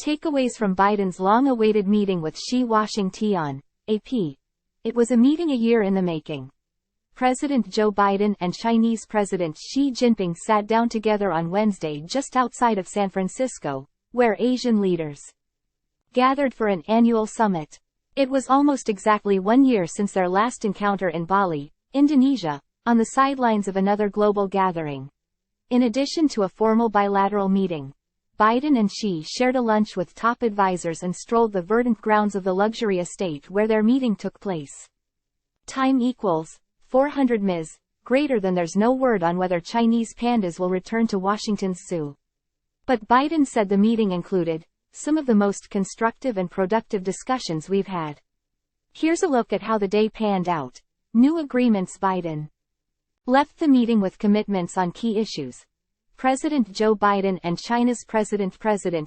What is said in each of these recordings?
Takeaways from Biden's long-awaited meeting with Xi. Washington, AP. It was a meeting a year in the making. President Joe Biden and Chinese President Xi Jinping sat down together on Wednesday just outside of San Francisco, where Asian leaders gathered for an annual summit. It was almost exactly 1 year since their last encounter in Bali, Indonesia, on the sidelines of another global gathering. In addition to a formal bilateral meeting, Biden and Xi shared a lunch with top advisors and strolled the verdant grounds of the luxury estate where their meeting took place. Time equals 400 ms. Greater than. There's no word on whether Chinese pandas will return to Washington's zoo. But Biden said the meeting included some of the most constructive and productive discussions we've had. Here's a look at how the day panned out. New agreements. Biden left the meeting with commitments on key issues. President Joe Biden and China's President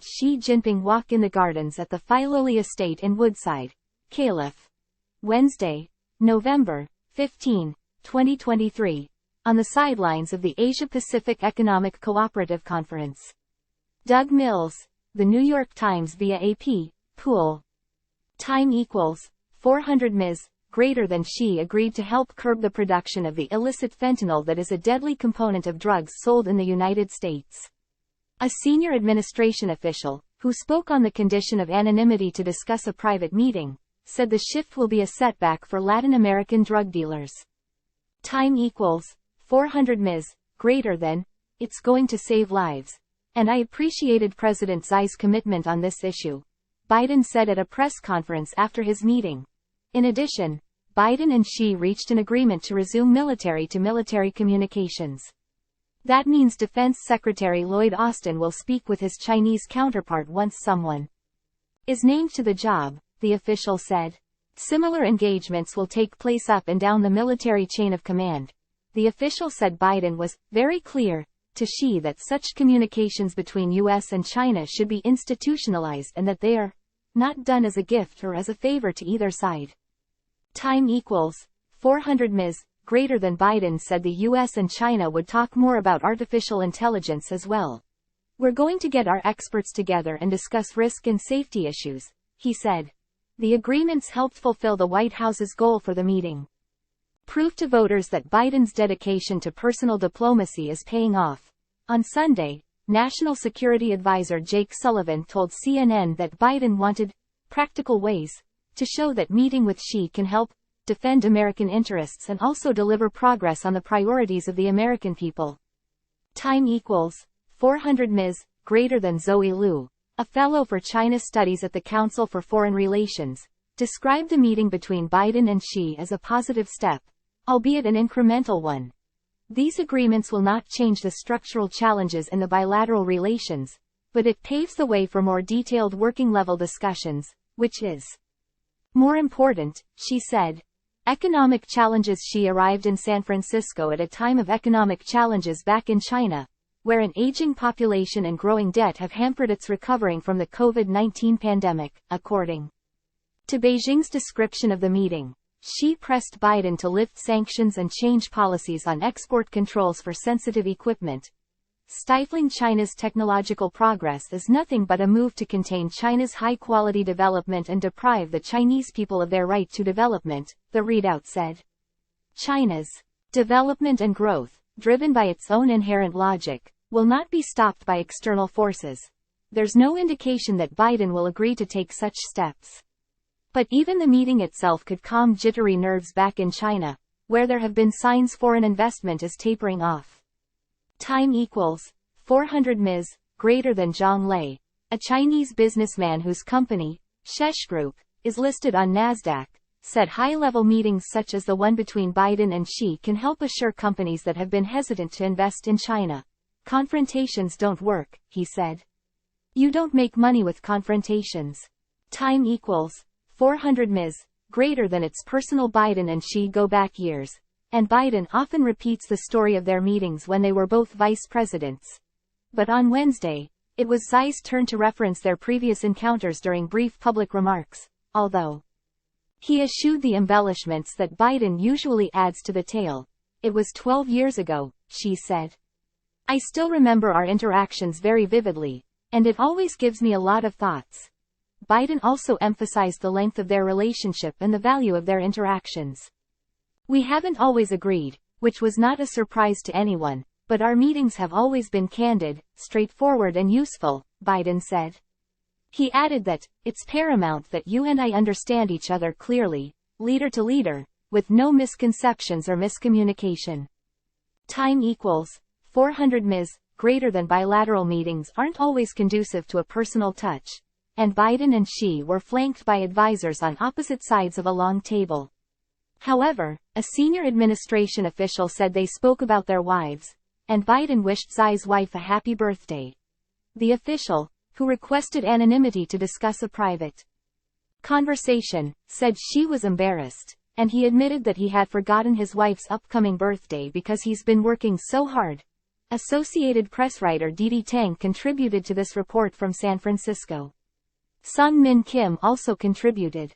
Xi Jinping walk in the gardens at the Filoli estate in Woodside, Calif. Wednesday, November 15, 2023, on the sidelines of the Asia-Pacific Economic Cooperative Conference. Doug Mills, The New York Times via AP, Pool. Time equals 400 ms. Greater than. Xi agreed to help curb the production of the illicit fentanyl that is a deadly component of drugs sold in the United States. A senior administration official, who spoke on the condition of anonymity to discuss a private meeting, said the shift will be a setback for Latin American drug dealers. Time equals 400 ms. Greater than. It's going to save lives. And I appreciated President Xi's commitment on this issue, Biden said at a press conference after his meeting. In addition, Biden and Xi reached an agreement to resume military-to-military communications. That means Defense Secretary Lloyd Austin will speak with his Chinese counterpart once someone is named to the job, the official said. Similar engagements will take place up and down the military chain of command. The official said Biden was very clear to Xi that such communications between U.S. and China should be institutionalized and that they are not done as a gift or as a favor to either side. Time equals 400 ms. Greater than. Biden said the U.S. and China would talk more about artificial intelligence as well. We're going to get our experts together and discuss risk and safety issues, he said. The agreements helped fulfill the White House's goal for the meeting. Proof to voters that Biden's dedication to personal diplomacy is paying off. On Sunday, National Security Advisor Jake Sullivan told CNN that Biden wanted practical ways to show that meeting with Xi can help defend American interests and also deliver progress on the priorities of the American people. Time equals 400 ms. Greater than. Zoe Liu, a fellow for China Studies at the Council for Foreign Relations, described the meeting between Biden and Xi as a positive step, albeit an incremental one. These agreements will not change the structural challenges in the bilateral relations, but it paves the way for more detailed working-level discussions, which is more important, she said. Economic challenges. Xi arrived in San Francisco at a time of economic challenges back in China, where an aging population and growing debt have hampered its recovering from the COVID-19 pandemic, according to Beijing's description of the meeting. Xi pressed Biden to lift sanctions and change policies on export controls for sensitive equipment. Stifling China's technological progress is nothing but a move to contain China's high-quality development and deprive the Chinese people of their right to development, the readout said. China's development and growth, driven by its own inherent logic, will not be stopped by external forces. There's no indication that Biden will agree to take such steps. But even the meeting itself could calm jittery nerves back in China, where there have been signs foreign investment is tapering off. Time equals 400 ms. Greater than. Zhang Lei, a Chinese businessman whose company, Shesh Group, is listed on NASDAQ, said high-level meetings such as the one between Biden and Xi can help assure companies that have been hesitant to invest in China. Confrontations don't work, he said. You don't make money with confrontations. Time equals 400 ms. Greater than. It's personal. Biden and Xi go back years, and Biden often repeats the story of their meetings when they were both vice presidents. But on Wednesday, it was Xi's turn to reference their previous encounters during brief public remarks, although he eschewed the embellishments that Biden usually adds to the tale. It was 12 years ago, Xi said. I still remember our interactions very vividly, And it always gives me a lot of thoughts. Biden also emphasized the length of their relationship and the value of their interactions. We haven't always agreed, which was not a surprise to anyone, but our meetings have always been candid, straightforward and useful, Biden said. He added that, it's paramount that you and I understand each other clearly, leader to leader, with no misconceptions or miscommunication. Time equals 400 ms. Greater than bilateral meetings aren't always conducive to a personal touch, and Biden and Xi were flanked by advisors on opposite sides of a long table. However, a senior administration official said they spoke about their wives, and Biden wished Xi's wife a happy birthday. The official, who requested anonymity to discuss a private conversation, said she was embarrassed, and he admitted that he had forgotten his wife's upcoming birthday because he's been working so hard. Associated Press writer Didi Tang contributed to this report from San Francisco. Sun Min Kim also contributed.